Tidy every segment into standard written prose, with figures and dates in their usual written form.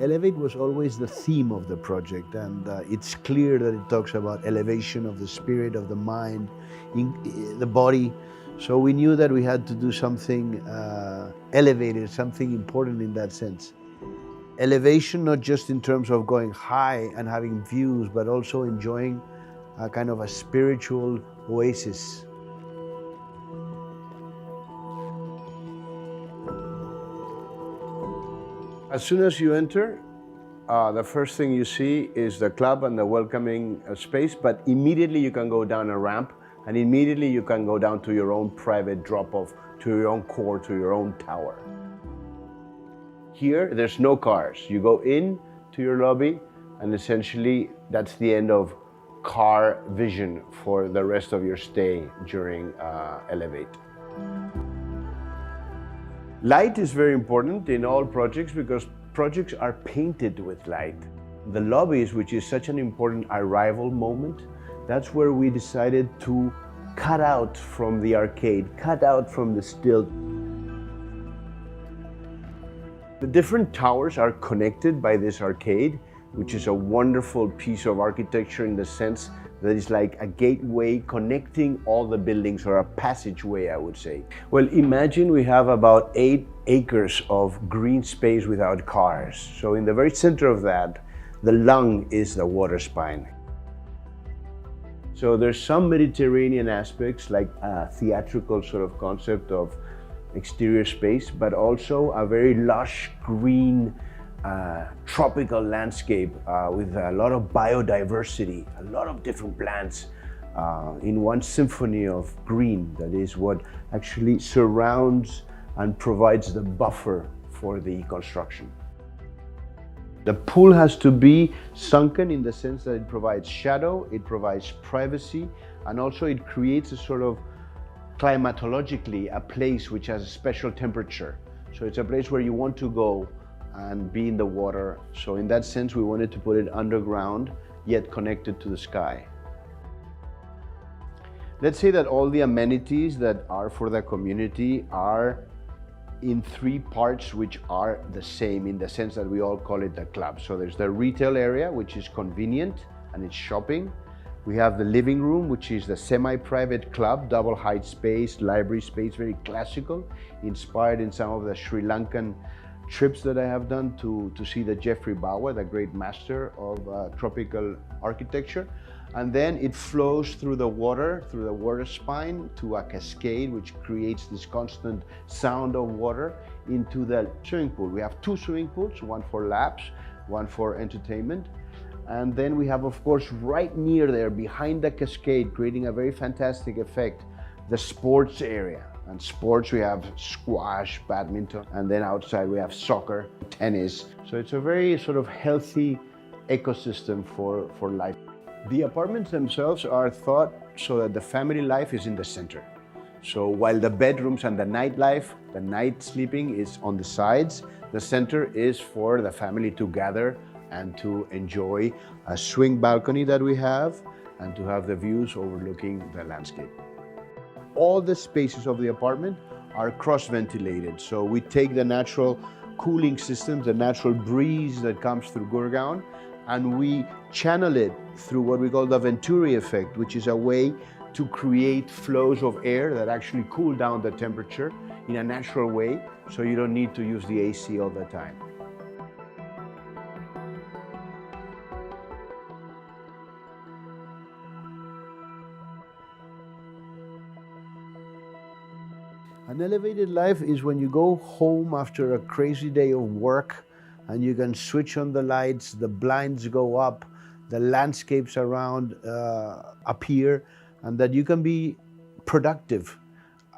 Elevate was always the theme of the project, and it's clear that it talks about elevation of the spirit, of the mind, the body. So we knew that we had to do something elevated, something important in that sense. Elevation, not just in terms of going high and having views, but also enjoying a kind of a spiritual oasis. As soon as you enter, the first thing you see is the club and the welcoming space, but immediately you can go down a ramp and immediately you can go down to your own private drop-off, to your own core, to your own tower. Here, there's no cars. You go in to your lobby and essentially that's the end of car vision for the rest of your stay during Elevate. Light is very important in all projects because projects are painted with light. The lobbies, which is such an important arrival moment, that's where we decided to cut out from the arcade, cut out from the still. The different towers are connected by this arcade, which is a wonderful piece of architecture in the sense that it's like a gateway connecting all the buildings, or a passageway, I would say. Well, imagine we have about 8 acres of green space without cars. So in the very center of that, the lung is the water spine. So there's some Mediterranean aspects, like a theatrical sort of concept of exterior space, but also a very lush green tropical landscape with a lot of biodiversity, a lot of different plants in one symphony of green. That is what actually surrounds and provides the buffer for the construction. The pool has to be sunken in the sense that it provides shadow, it provides privacy, and also it creates a sort of climatologically a place which has a special temperature. So it's a place where you want to go and be in the water. So in that sense, we wanted to put it underground, yet connected to the sky. Let's say that all the amenities that are for the community are in 3 parts which are the same, in the sense that we all call it the club. So there's the retail area, which is convenient and it's shopping. We have the living room, which is the semi-private club, double height space, library space, very classical, inspired in some of the Sri Lankan trips that I have done to see the Jeffrey Bawa, the great master of tropical architecture. And then it flows through the water spine to a cascade, which creates this constant sound of water into the swimming pool. We have 2 swimming pools, one for laps, one for entertainment. And then we have, of course, right near there, behind the cascade, creating a very fantastic effect, the sports area. And sports, we have squash, badminton, and then outside we have soccer, tennis. So it's a very sort of healthy ecosystem for life. The apartments themselves are thought so that the family life is in the center. So while the bedrooms and the nightlife, the night sleeping is on the sides, the center is for the family to gather and to enjoy a swing balcony that we have and to have the views overlooking the landscape. All the spaces of the apartment are cross-ventilated. So we take the natural cooling system, the natural breeze that comes through Gurgaon, and we channel it through what we call the Venturi effect, which is a way to create flows of air that actually cool down the temperature in a natural way, so you don't need to use the AC all the time. An elevated life is when you go home after a crazy day of work and you can switch on the lights, the blinds go up, the landscapes around appear, and that you can be productive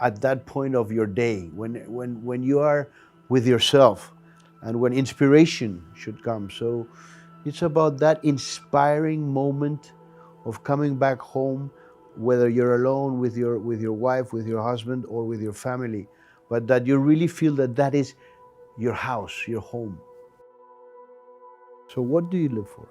at that point of your day, when you are with yourself and when inspiration should come. So it's about that inspiring moment of coming back home, whether you're alone with your wife, with your husband, or with your family, but that you really feel that that is your house, your home. So what do you live for?